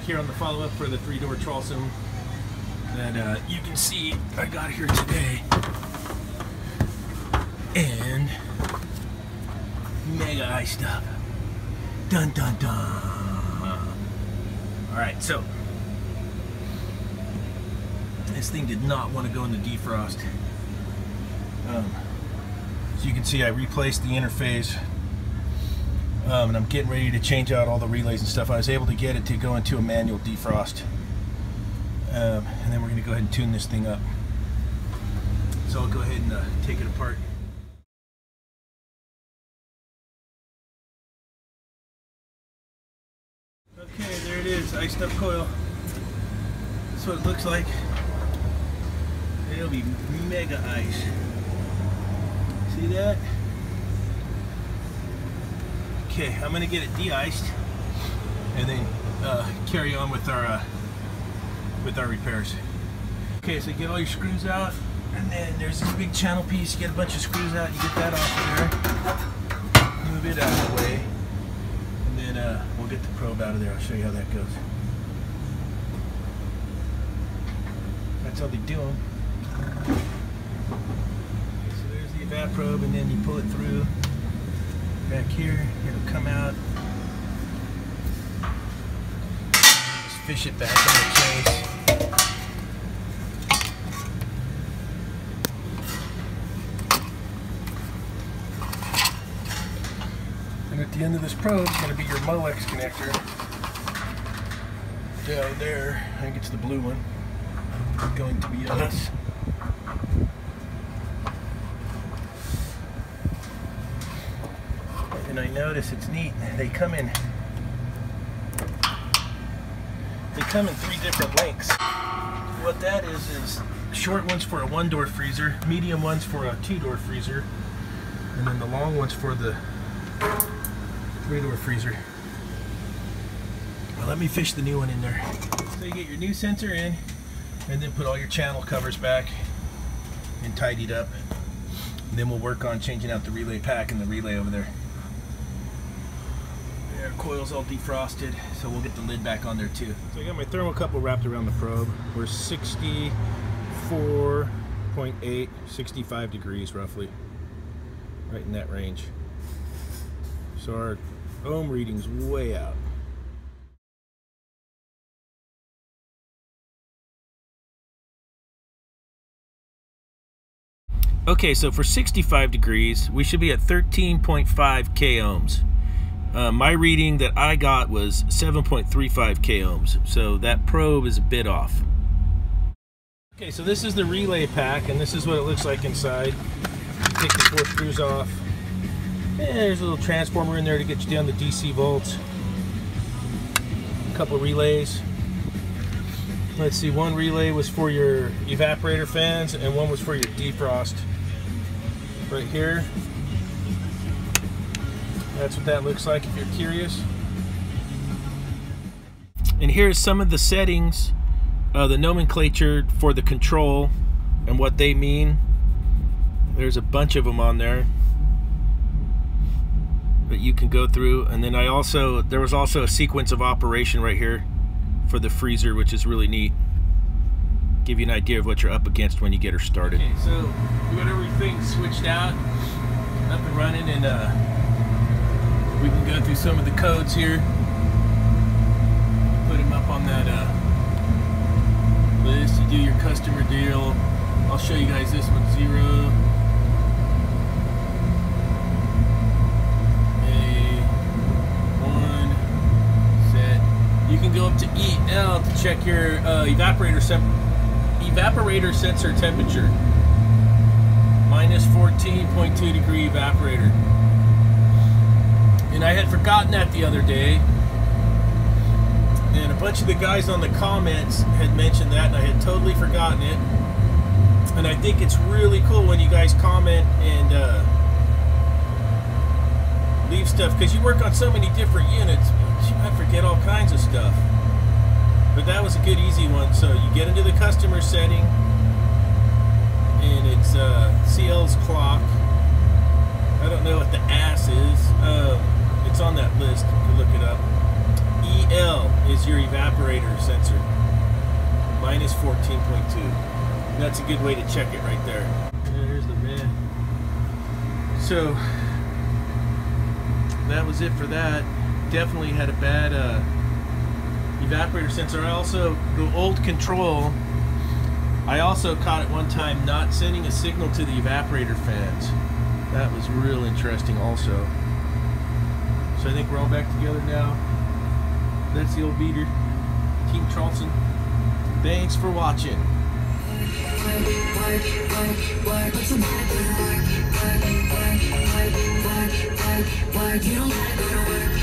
here on the follow-up for the 3-door Traulsen that you can see I got here today. And mega iced up. Dun dun dun. Alright, so this thing did not want to go in the defrost. So you can see I replaced the interface. And I'm getting ready to change out all the relays and stuff. I was able to get it to go into a manual defrost. And then we're going to go ahead and tune this thing up. So I'll go ahead and take it apart. Okay, there it is, iced up coil. That's what it looks like. It'll be mega ice. See that? Okay, I'm gonna get it de-iced and then carry on with our repairs. Okay, so get all your screws out, and then there's this big channel piece. You get a bunch of screws out, you get that off there, move it out of the way, and then we'll get the probe out of there. I'll show you how that goes. That's how they do them. Okay, so there's the H.V.A.C probe, and then you pull it through back here. It'll come out. Just fish it back in the case. And at the end of this probe is going to be your Molex connector down there. I think it's the blue one. It's going to be us. And I notice it's neat. They come in 3 different lengths. What that is short ones for a 1-door freezer, medium ones for a 2-door freezer, and then the long ones for the 3-door freezer. Well, let me fish the new one in there. So you get your new sensor in, and then put all your channel covers back and tidied up. And then we'll work on changing out the relay pack and the relay over there. Our coil's all defrosted, so we'll get the lid back on there too. So I got my thermocouple wrapped around the probe. We're 64.8, 65 degrees roughly, right in that range. So our ohm reading's way out. Okay, so for 65 degrees, we should be at 13.5 K ohms. My reading that I got was 7.35 K ohms, so that probe is a bit off. Okay, so this is the relay pack, and this is what it looks like inside. Take the 4 screws off. And there's a little transformer in there to get you down to DC volts. A couple of relays. Let's see, one relay was for your evaporator fans, and one was for your defrost. Right here. That's what that looks like if you're curious. And here's some of the settings, the nomenclature for the control and what they mean. There's a bunch of them on there that you can go through. And then there was also a sequence of operation right here for the freezer, which is really neat. Give you an idea of what you're up against when you get her started. Okay, so we got everything switched out, up and running, and we can go through some of the codes here. Put them up on that list. You do your customer deal. I'll show you guys this one, 0. A1 set. You can go up to EL to check your evaporator sensor temperature. Minus 14.2 degree evaporator. And I had forgotten that the other day, and a bunch of the guys on the comments had mentioned that, and I had totally forgotten it. And I think it's really cool when you guys comment and leave stuff, because you work on so many different units, I forget all kinds of stuff. But that was a good easy one. So you get into the customer setting, and it's CL's clock. I don't know what the ass is. It's on that list. You can look it up. EL is is your evaporator sensor. Mine is 14.2. That's a good way to check it right there. There's the van. So that was it for that. Definitely had a bad evaporator sensor. I also, the old control, I also caught at one time not sending a signal to the evaporator fans. That was real interesting also. So I think we're all back together now. That's the old beater. Team Traulsen. Thanks for watching. You don't gotta go to work.